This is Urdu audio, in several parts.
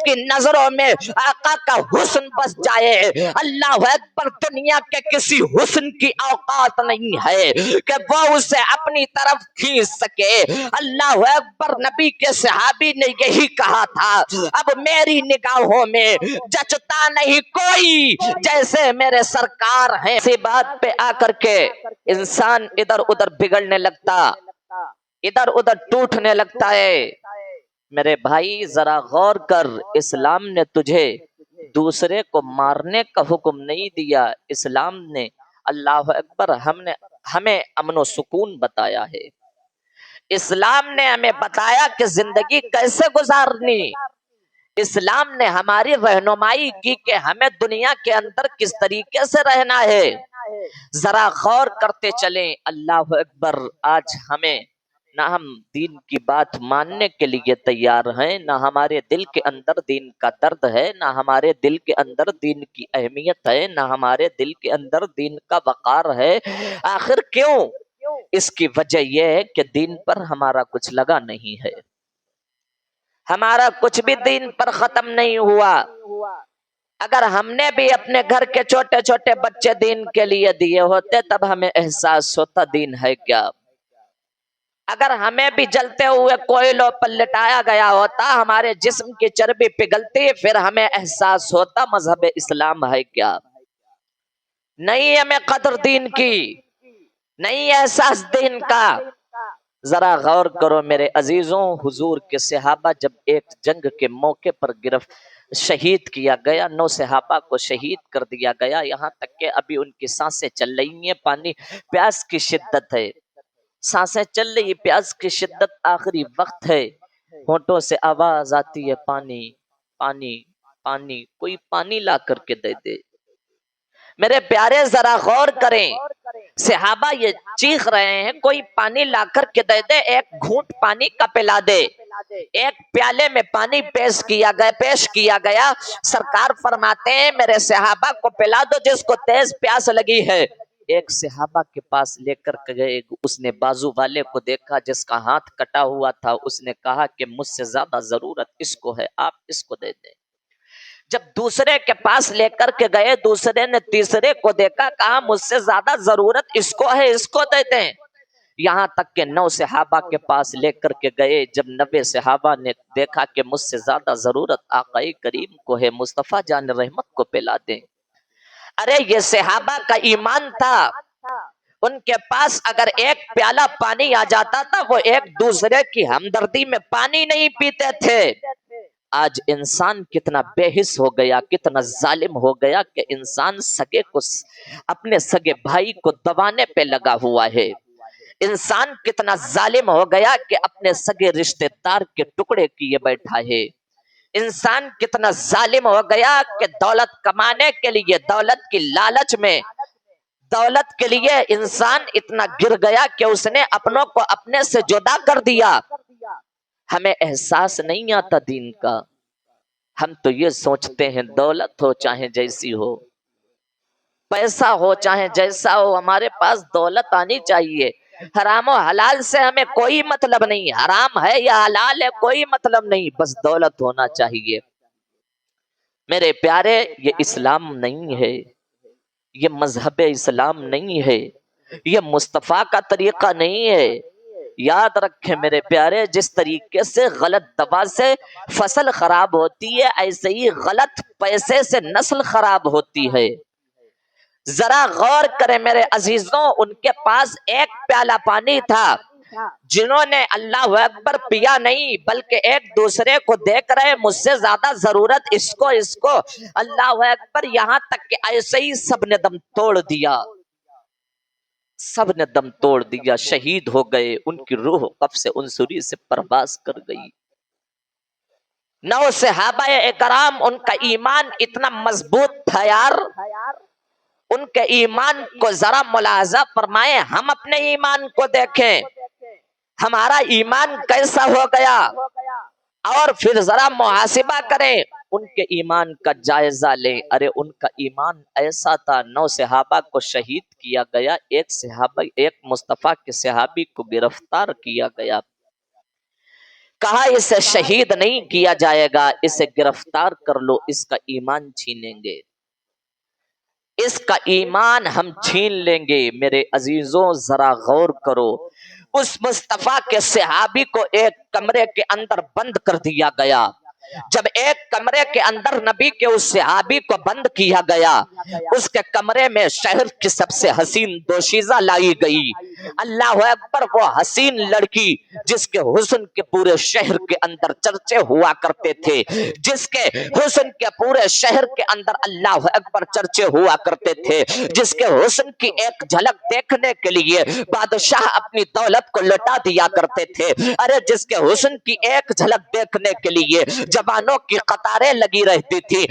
کی نظروں میں آقا کا حسن بس جائے. اللہ اکبر. دنیا کے کسی حسن کی اوقات نہیں ہے کہ وہ اسے اپنی طرف کھینچ سکے. اللہ اکبر. نبی کے صحابی نے یہی کہا تھا, اب میری نگاہوں میں جچتا نہیں کوئی جیسے میرے سرکار ہیں. اسی بات پہ آ کر کے انسان ادھر ادھر بگڑنے لگتا, ادھر ادھر ٹوٹنے لگتا ہے. میرے بھائی ذرا غور کر, اسلام نے تجھے دوسرے کو مارنے کا حکم نہیں دیا. اسلام نے, اللہ اکبر, ہمیں امن و سکون بتایا ہے. اسلام نے ہمیں بتایا کہ زندگی کیسے گزارنی. اسلام نے ہماری رہنمائی کی کہ ہمیں دنیا کے اندر کس طریقے سے رہنا ہے. ذرا غور کرتے چلیں. اللہ اکبر. آج نہ ہم دین کی بات ماننے کے لیے تیار ہیں, نہ ہمارے دل کے اندر دین کا درد ہے, نہ ہمارے دل کے اندر دین کی اہمیت ہے, نہ ہمارے دل کے اندر دین کا وقار ہے. آخر کیوں؟ اس کی وجہ یہ ہے کہ دین پر ہمارا کچھ لگا نہیں ہے, ہمارا کچھ بھی دین پر ختم نہیں ہوا. اگر ہم نے بھی اپنے گھر کے چھوٹے چھوٹے بچے دین کے لیے دیے ہوتے تب ہمیں احساس ہوتا دین ہے کیا. اگر ہمیں بھی جلتے ہوئے کوئلوں پر لٹایا گیا ہوتا, ہمارے جسم کی چربی پگھلتی, پھر ہمیں احساس ہوتا مذہب اسلام ہے کیا. نہیں ہمیں قدر دین کی, نہیں احساس دین کا. ذرا غور کرو میرے عزیزوں. حضور کے صحابہ جب ایک جنگ کے موقع پر شہید کیا گیا, 9 صحابہ کو شہید کر دیا گیا, یہاں تک کہ ابھی ان کی سانسیں چل رہی ہیں, پانی پیاس کی شدت ہے, سانسیں چل رہی, پیاس کی شدت, آخری وقت ہے, ہونٹوں سے آواز آتی ہے پانی پانی پانی, کوئی پانی لا کر کے دے دے. میرے پیارے ذرا غور کریں, صحابہ یہ چیخ رہے ہیں کوئی پانی لا کر کے دے دے, ایک گھونٹ پانی کا پلا دے. ایک پیالے میں پانی پیش کیا گیا. سرکار فرماتے ہیں میرے صحابہ کو پلا دو جس کو تیز پیاس لگی ہے. ایک صحابہ کے پاس لے کر گئے, اس نے بازو والے کو دیکھا جس کا ہاتھ کٹا ہوا تھا, اس نے کہا کہ مجھ سے زیادہ ضرورت اس کو ہے, آپ اس کو دے دیں. جب دوسرے کے پاس لے کر کے گئے, دوسرے نے تیسرے کو دیکھا, کہا مجھ سے زیادہ ضرورت اس کو ہے, اس کو دے دیں. یہاں تک کہ 9 صحابہ کے پاس لے کر کے گئے. جب 90 صحابہ نے دیکھا کہ مجھ سے زیادہ ضرورت آقائے کریم کو ہے, مصطفیٰ جان رحمت کو پلا دیں. ارے یہ صحابہ کا ایمان تھا, ان کے پاس اگر ایک پیالہ پانی آ جاتا تھا وہ ایک دوسرے کی ہمدردی میں پانی نہیں پیتے تھے. آج انسان کتنا بے حس ہو گیا, کتنا ظالم ہو گیا کہ انسان اپنے سگے بھائی کو دبانے پہ لگا ہوا ہے. انسان کتنا ظالم ہو گیا کہ اپنے سگے رشتے دار کے ٹکڑے کیے بیٹھا ہے. انسان کتنا ظالم ہو گیا کہ دولت کمانے کے لیے, دولت کی لالچ میں, دولت کے لیے انسان اتنا گر گیا کہ اس نے اپنوں کو اپنے سے جدا کر دیا. ہمیں احساس نہیں آتا دین کا. ہم تو یہ سوچتے ہیں دولت ہو چاہے جیسی ہو, پیسہ ہو چاہے جیسا ہو, ہمارے پاس دولت آنی چاہیے. حرام و حلال سے ہمیں کوئی مطلب نہیں, حرام ہے یا حلال ہے کوئی مطلب نہیں, بس دولت ہونا چاہیے. میرے پیارے یہ اسلام نہیں ہے, یہ مذہب اسلام نہیں ہے, یہ مصطفیٰ کا طریقہ نہیں ہے. یاد رکھیں میرے پیارے, جس طریقے سے غلط دوا سے فصل خراب ہوتی ہے, ایسے ہی غلط پیسے سے نسل خراب ہوتی ہے. ذرا غور کریں میرے عزیزوں, ان کے پاس ایک پیالہ پانی تھا, جنہوں نے اللہ اکبر پیا نہیں بلکہ ایک دوسرے کو دیکھ رہے, مجھ سے زیادہ ضرورت اس کو, اللہ اکبر, یہاں تک کہ ایسے ہی سب نے دم توڑ دیا, سب نے دم توڑ دیا, شہید ہو گئے. ان کی روح قبض عنصری سے پرواز کر گئی. 9 صحابہ اکرام, ان کا ایمان اتنا مضبوط تھا یار, ان کے ایمان کو ذرا ملاحظہ فرمائیں. ہم اپنے ایمان کو دیکھیں, ہمارا ایمان کیسا ہو گیا, اور پھر ذرا محاسبہ کریں, ان کے ایمان کا جائزہ لیں. ارے ان کا ایمان ایسا تھا, 9 صحابہ کو شہید کیا گیا, ایک مصطفیٰ کے صحابی کو گرفتار کیا گیا. کہا اسے شہید نہیں کیا جائے گا، اسے گرفتار کر لو، اس کا ایمان چھینیں گے، اس کا ایمان ہم چھین لیں گے۔ میرے عزیزوں ذرا غور کرو، اس مصطفیٰ کے صحابی کو ایک کمرے کے اندر بند کر دیا گیا۔ جب ایک کمرے کے اندر نبی کے اس صحابی کو بند کیا گیا، اس کے کمرے میں شہر کی سب سے حسین دوشیزہ لائی گئی۔ اللہ اکبر، وہ حسین لڑکی جس کے حسن کے پورے شہر کے اندر چرچے ہوا کرتے تھے، جس کے حسن کے پورے شہر کے اندر اللہ اکبر چرچے ہوا کرتے تھے، جس کے حسن کی ایک جھلک دیکھنے کے لیے بادشاہ اپنی دولت کو لٹا دیا کرتے تھے، ارے جس کے حسن کی ایک جھلک دیکھنے کے لیے جوانوں کی قطاریں لگی رہتی تھی،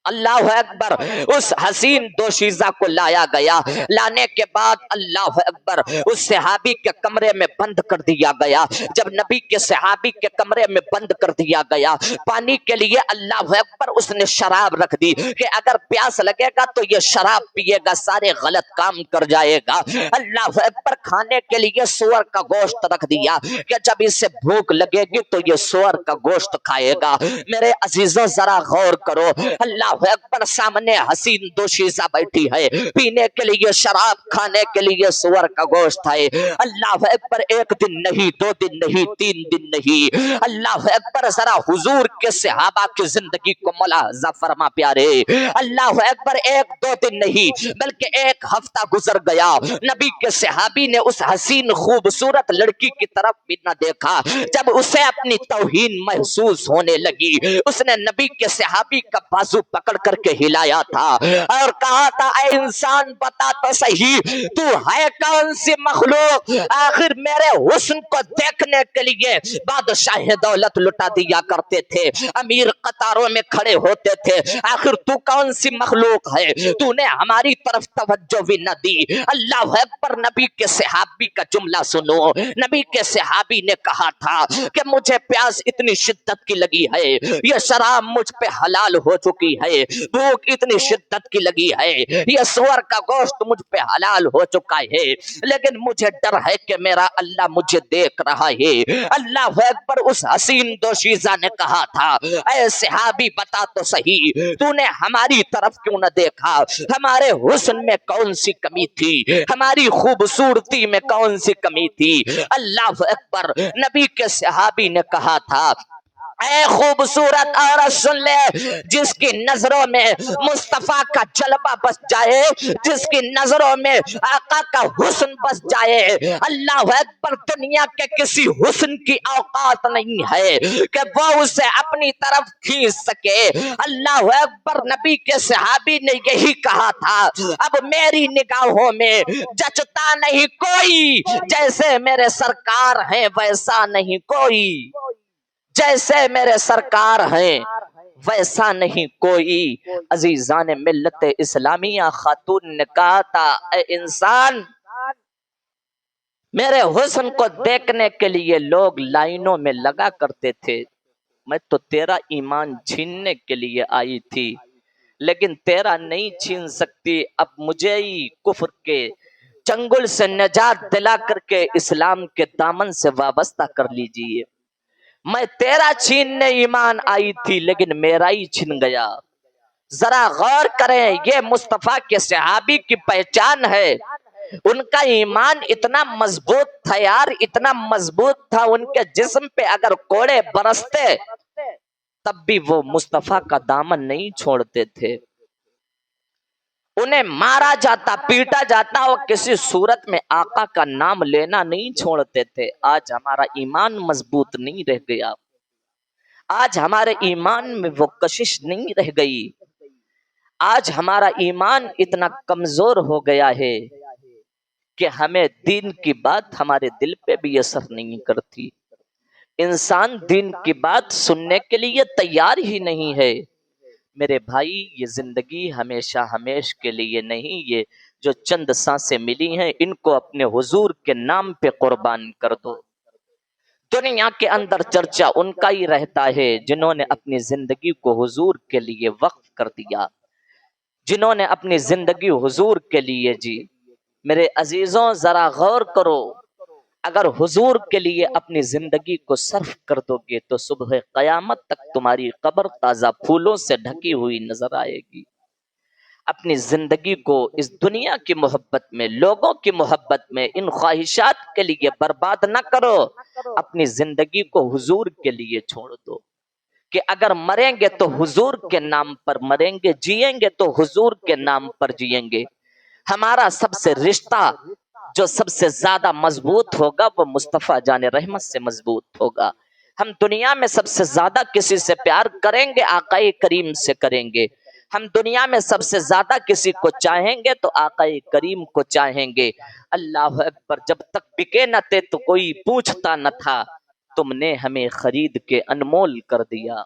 اللہ اکبر، اس حسین دوشیزہ کو لایا گیا۔ لانے کے بعد اللہ اکبر اس صحابی کے کمرے میں بند کر دیا گیا۔ جب نبی کے صحابی کے کمرے میں بند کر دیا گیا، پانی کے لیے اللہ اکبر اس نے شراب رکھ دی کہ اگر پیاس لگے گا تو یہ شراب پیے گا، سارے غلط کام کر جائے گا۔ اللہ اکبر، کھانے کے لیے سور کا گوشت رکھ دیا کہ جب اسے بھوک لگے گی تو یہ سور کا گوشت کھائے گا۔ میرے عزیزوں ذرا غور کرو، اللہ اکبر، سامنے حسین دوشیزہ بیٹھی ہے، پینے کے لیے شراب، کھانے کے لیے سور کا گوشت ہے۔ اللہ اکبر، ایک دن نہیں، دو دن نہیں، تین دن نہیں، اللہ اکبر، ذرا حضور کے صحابہ کی زندگی کو ملاحظہ فرما پیارے۔ اللہ اکبر، ایک دو دن نہیں بلکہ ایک ہفتہ گزر گیا، نبی کے صحابی نے اس حسین خوبصورت لڑکی کی طرف بھی نہ دیکھا۔ جب اسے اپنی توہین محسوس ہونے لگی، اس نے نبی کے صحابی کا بازو پکڑ کر کے ہلایا تھا اور کہا تھا، اے انسان بتا تو صحیح، تو ہے کون سی مخلوق؟ آخر میرے حسن کو دیکھنے کے لیے بادشاہ دولت لٹا دیا کرتے تھے، امیر قطاروں میں کھڑے ہوتے تھے، آخر تو کون سی مخلوق ہے؟ تو نے ہماری طرف توجہ بھی نہ دی۔ اللہ اکبر، نبی کے صحابی کا جملہ سنو، نبی کے صحابی نے کہا تھا کہ مجھے پیاس اتنی شدت کی لگی ہے، یہ شراب مجھ پہ حلال ہو چکی ہے، بھوک اتنی شدت کی لگی ہے، یہ سور کا گوشت مجھ پہ حلال ہو چکا ہے، لیکن مجھے ڈر ہے کہ میرا اللہ مجھے دیکھ رہا ہے۔ اللہ اکبر، اس حسین دوشیزہ نے کہا تھا، اے صحابی بتا تو صحیح، تو نے ہماری طرف کیوں نہ دیکھا؟ ہمارے حسن میں کون سی کمی تھی؟ ہماری خوبصورتی میں کون سی کمی تھی؟ اللہ اکبر، نبی کے صحابی نے کہا تھا، اے خوبصورت عورت سن لے، جس کی نظروں میں مصطفیٰ کا جلوہ بس جائے، جس کی نظروں میں آقا کا حسن بس جائے، اللہ اکبر، دنیا کے کسی حسن کی اوقات نہیں ہے کہ وہ اسے اپنی طرف کھینچ سکے۔ اللہ اکبر، نبی کے صحابی نے یہی کہا تھا، اب میری نگاہوں میں جچتا نہیں کوئی، جیسے میرے سرکار ہیں ویسا نہیں کوئی، جیسے میرے سرکار ہیں ویسا نہیں کوئی۔ عزیزان ملت اسلامیہ، خاتون نے کہا تھا، اے انسان، میرے حسن کو دیکھنے کے لیے لوگ لائنوں میں لگا کرتے تھے، میں تو تیرا ایمان چھیننے کے لیے آئی تھی، لیکن تیرا نہیں چھین سکتی، اب مجھے ہی کفر کے چنگل سے نجات دلا کر کے اسلام کے دامن سے وابستہ کر لیجئے۔ میں تیرا چھیننے ایمان آئی تھی لیکن میرا ہی چھن گیا۔ ذرا غور کریں، یہ مصطفیٰ کے صحابی کی پہچان ہے، ان کا ایمان اتنا مضبوط تھا یار، اتنا مضبوط تھا، ان کے جسم پہ اگر کوڑے برستے تب بھی وہ مصطفیٰ کا دامن نہیں چھوڑتے تھے، انہیں مارا جاتا، پیٹا جاتا، وہ کسی صورت میں آقا کا نام لینا نہیں چھوڑتے تھے۔ آج ہمارا ایمان مضبوط نہیں رہ گیا، آج ہمارے ایمان میں وہ کشش نہیں رہ گئی، آج ہمارا ایمان اتنا کمزور ہو گیا ہے کہ ہمیں دین کی بات ہمارے دل پہ بھی اثر نہیں کرتی، انسان دین کی بات سننے کے لیے تیار ہی نہیں ہے۔ میرے بھائی، یہ زندگی ہمیشہ ہمیش کے لیے نہیں، یہ جو چند سانسیں ملی ہیں ان کو اپنے حضور کے نام پہ قربان کر دو۔ دنیا کے اندر چرچا ان کا ہی رہتا ہے جنہوں نے اپنی زندگی کو حضور کے لیے وقف کر دیا، جنہوں نے اپنی زندگی حضور کے لیے جی۔ میرے عزیزوں ذرا غور کرو، اگر حضور کے لیے اپنی زندگی کو صرف کر دو گے تو صبح قیامت تک تمہاری قبر تازہ پھولوں سے ڈھکی ہوئی نظر آئے گی۔ اپنی زندگی کو اس دنیا کی محبت میں، لوگوں کی محبت میں، ان خواہشات کے لیے برباد نہ کرو، اپنی زندگی کو حضور کے لیے چھوڑ دو کہ اگر مریں گے تو حضور کے نام پر مریں گے، جئیں گے تو حضور کے نام پر جئیں گے۔ ہمارا سب سے رشتہ جو سب سے زیادہ مضبوط ہوگا وہ مصطفیٰ جان رحمت سے مضبوط ہوگا۔ ہم دنیا میں سب سے زیادہ کسی سے پیار کریں گے آقائے کریم سے کریں گے۔ ہم دنیا میں سب سے زیادہ کسی کو چاہیں گے تو آقائے کریم کو چاہیں گے۔ اللہ اکبر، جب تک بکے نہ تھے تو کوئی پوچھتا نہ تھا، تم نے ہمیں خرید کے انمول کر دیا۔